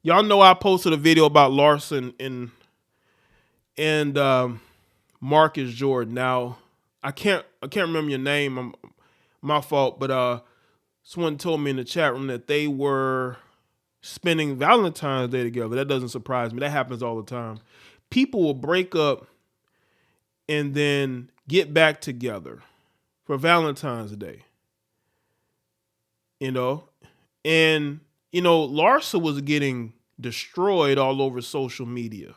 Y'all know I posted a video about Larsa and Marcus Jordan. Now I can't remember your name. My fault, but someone told me in the chat room that they were spending Valentine's Day together. That doesn't surprise me. That happens all the time. People will break up and then get back together for Valentine's Day. You know, and Larsa was getting destroyed all over social media.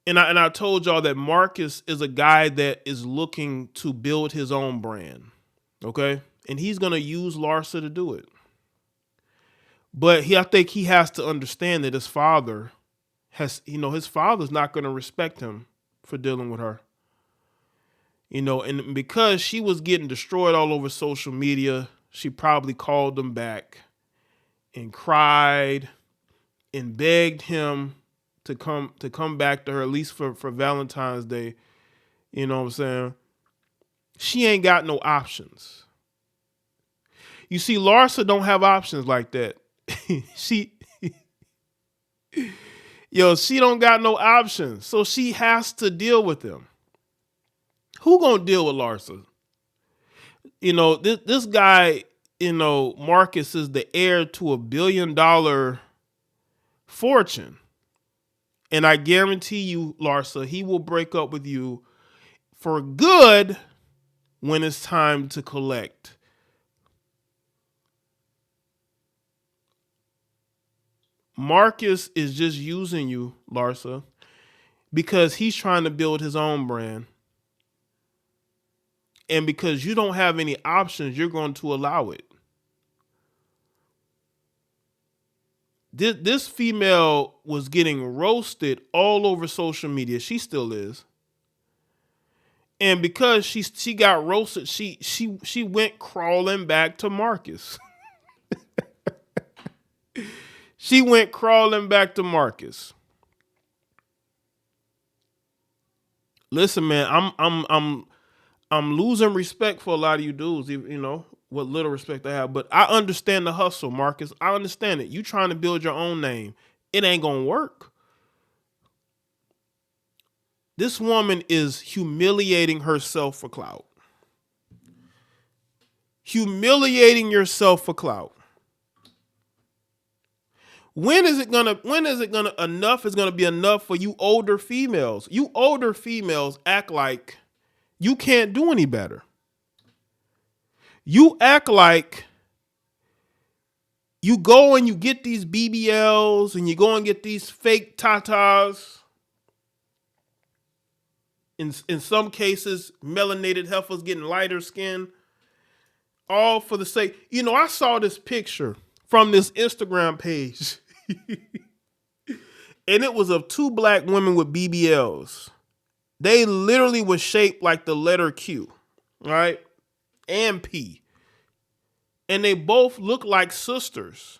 And I told y'all that Marcus is a guy that is looking to build his own brand. Okay? And he's gonna use Larsa to do it. But I think he has to understand that his father his father's not gonna respect him for dealing with her. And because she was getting destroyed all over social media, she probably called him back and cried and begged him to come back to her, at least for Valentine's Day. You know what I'm saying? She ain't got no options. You see, Larsa don't have options like that. she she don't got no options. So she has to deal with him. Who gonna deal with Larsa? This guy, Marcus is the heir to $1 billion fortune. And I guarantee you, Larsa, he will break up with you for good when it's time to collect. Marcus is just using you, Larsa, because he's trying to build his own brand. And because you don't have any options, you're going to allow it. This female was getting roasted all over social media. She still is. And because she got roasted, she went crawling back to Marcus. She went crawling back to Marcus. Listen, man, I'm losing respect for a lot of you dudes, what little respect I have. But I understand the hustle, Marcus. I understand it. You trying to build your own name. It ain't gonna work. This woman is humiliating herself for clout. Humiliating yourself for clout. When is it gonna enough is gonna be enough for you older females? You older females act like you can't do any better. You act like you go and you get these BBLs and you go and get these fake tatas. In some cases, melanated heifers getting lighter skin. All for the sake. I saw this picture from this Instagram page. And it was of two black women with BBLs. They literally were shaped like the letter Q, right? And P. And they both looked like sisters.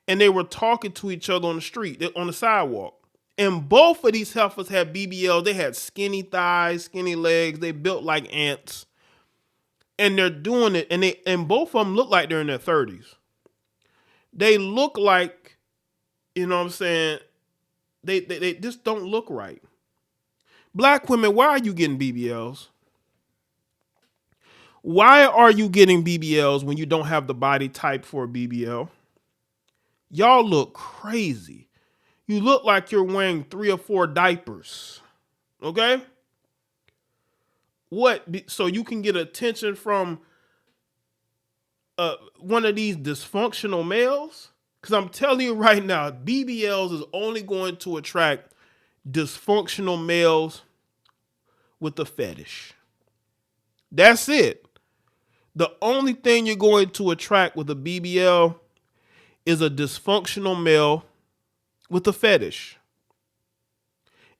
And they were talking to each other on the street, on the sidewalk. And both of these heifers had BBLs. They had skinny thighs, skinny legs. They built like ants. And they're doing it. And both of them look like they're in their 30s. They look like, you know what I'm saying? They just don't look right. Black women, why are you getting BBLs? Why are you getting BBLs when you don't have the body type for a BBL? Y'all look crazy. You look like you're wearing 3 or 4 diapers. Okay? What? So you can get attention from one of these dysfunctional males? Because I'm telling you right now, BBLs is only going to attract dysfunctional males with a fetish. That's it. The only thing you're going to attract with a BBL is a dysfunctional male with a fetish.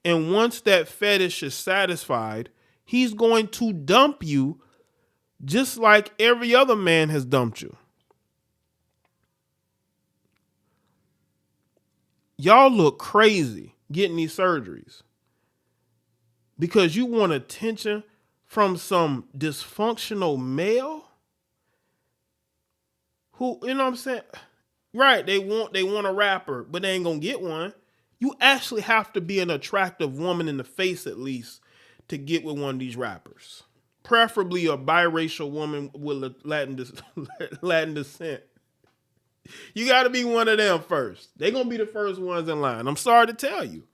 And once that fetish is satisfied, he's going to dump you just like every other man has dumped you. Y'all look crazy getting these surgeries because you want attention from some dysfunctional male who, you know what I'm saying? Right. They want a rapper, but they ain't gonna get one. You actually have to be an attractive woman in the face at least to get with one of these rappers. Preferably a biracial woman with Latin descent. You got to be one of them first. They're gonna be the first ones in line. I'm sorry to tell you.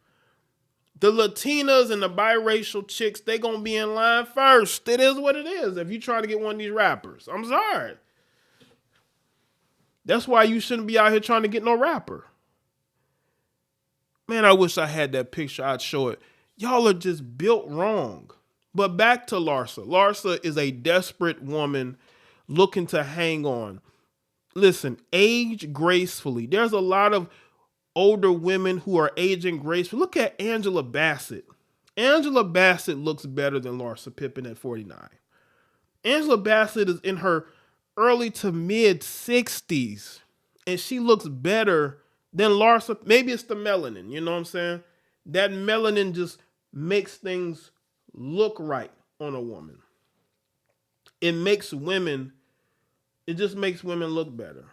The Latinas and the biracial chicks, they gonna be in line first. It is what it is. If you try to get one of these rappers, I'm sorry. That's why you shouldn't be out here trying to get no rapper. Man, I wish I had that picture. I'd show it. Y'all are just built wrong. But back to Larsa. Larsa is a desperate woman looking to hang on. Listen, age gracefully. There's a lot of older women who are aging gracefully. Look at Angela Bassett. Angela Bassett looks better than Larsa Pippen at 49. Angela Bassett is in her early to mid 60s, and she looks better than Larsa. Maybe it's the melanin, you know what I'm saying? That melanin just makes things look right on a woman. It makes women, it just makes women look better.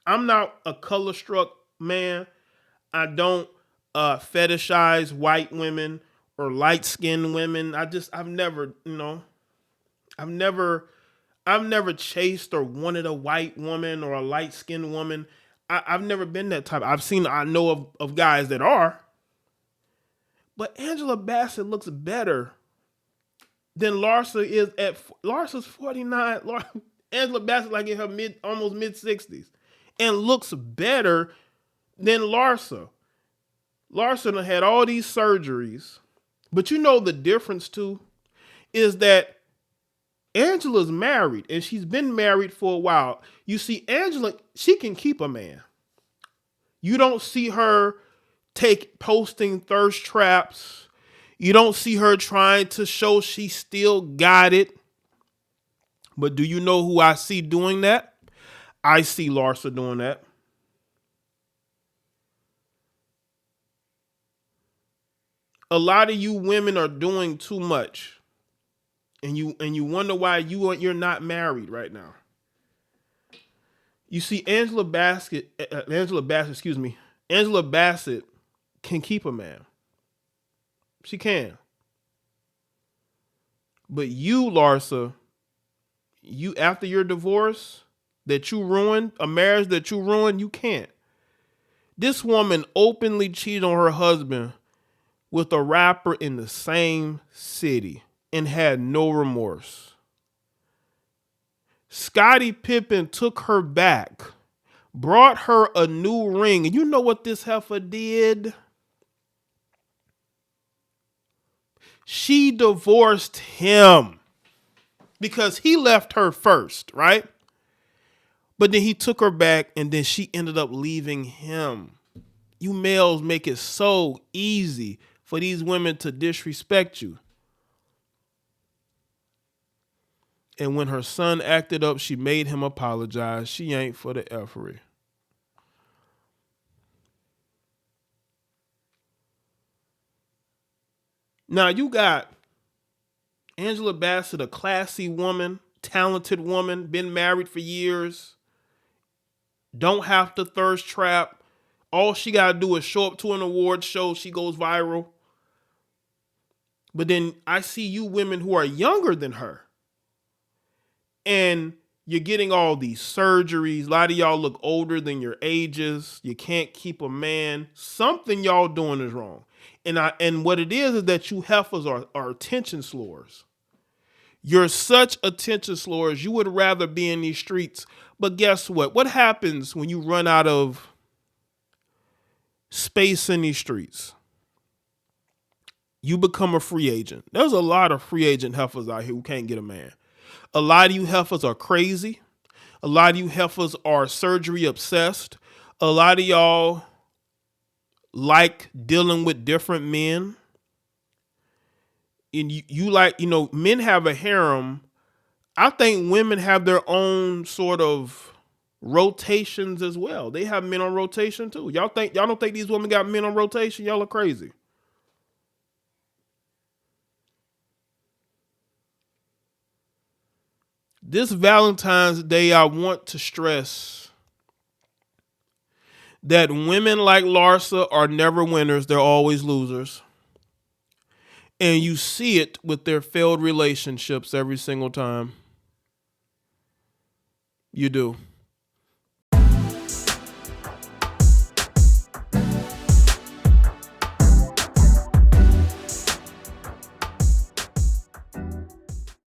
I'm not a color struck man. I don't fetishize white women or light skinned women. I've never, I've never I've never chased or wanted a white woman or a light skinned woman. I've never been that type. I know of guys that are, but Angela Bassett looks better than Larsa is at Larsa's 49. Angela Bassett like in her almost mid 60s and looks better than Larsa. Larsa done had all these surgeries, but you know the difference too is that Angela's married and she's been married for a while. You see, Angela, she can keep a man. You don't see her posting thirst traps. You don't see her trying to show she still got it. But do you know who I see doing that? I see Larsa doing that. A lot of you women are doing too much. And you wonder why you're not married right now. You see, Angela Bassett can keep a man. She can. But you, Larsa, you after your divorce that you ruined, a marriage that you ruined, you can't. This woman openly cheated on her husband with a rapper in the same city and had no remorse. Scottie Pippen took her back, brought her a new ring. And you know what this heifer did? She divorced him because he left her first, right? But then he took her back and then she ended up leaving him. You males make it so easy for these women to disrespect you. And when her son acted up, she made him apologize. She ain't for the effery. Now you got Angela Bassett, a classy woman, talented woman, been married for years, don't have to thirst trap. All she got to do is show up to an award show. She goes viral. But then I see you women who are younger than her. And you're getting all these surgeries. A lot of y'all look older than your ages. You can't keep a man. Something y'all doing is wrong. And what it is that you heifers are attention slores. You're such attention slores. You would rather be in these streets. But guess what? What happens when you run out of space in these streets? You become a free agent. There's a lot of free agent heifers out here who can't get a man. A lot of you heifers are crazy. A lot of you heifers are surgery obsessed. A lot of y'all like dealing with different men. And you like, men have a harem. I think women have their own sort of rotations as well. They have men on rotation too. Y'all don't think these women got men on rotation? Y'all are crazy. This Valentine's Day, I want to stress that women like Larsa are never winners, they're always losers. And you see it with their failed relationships every single time. You do.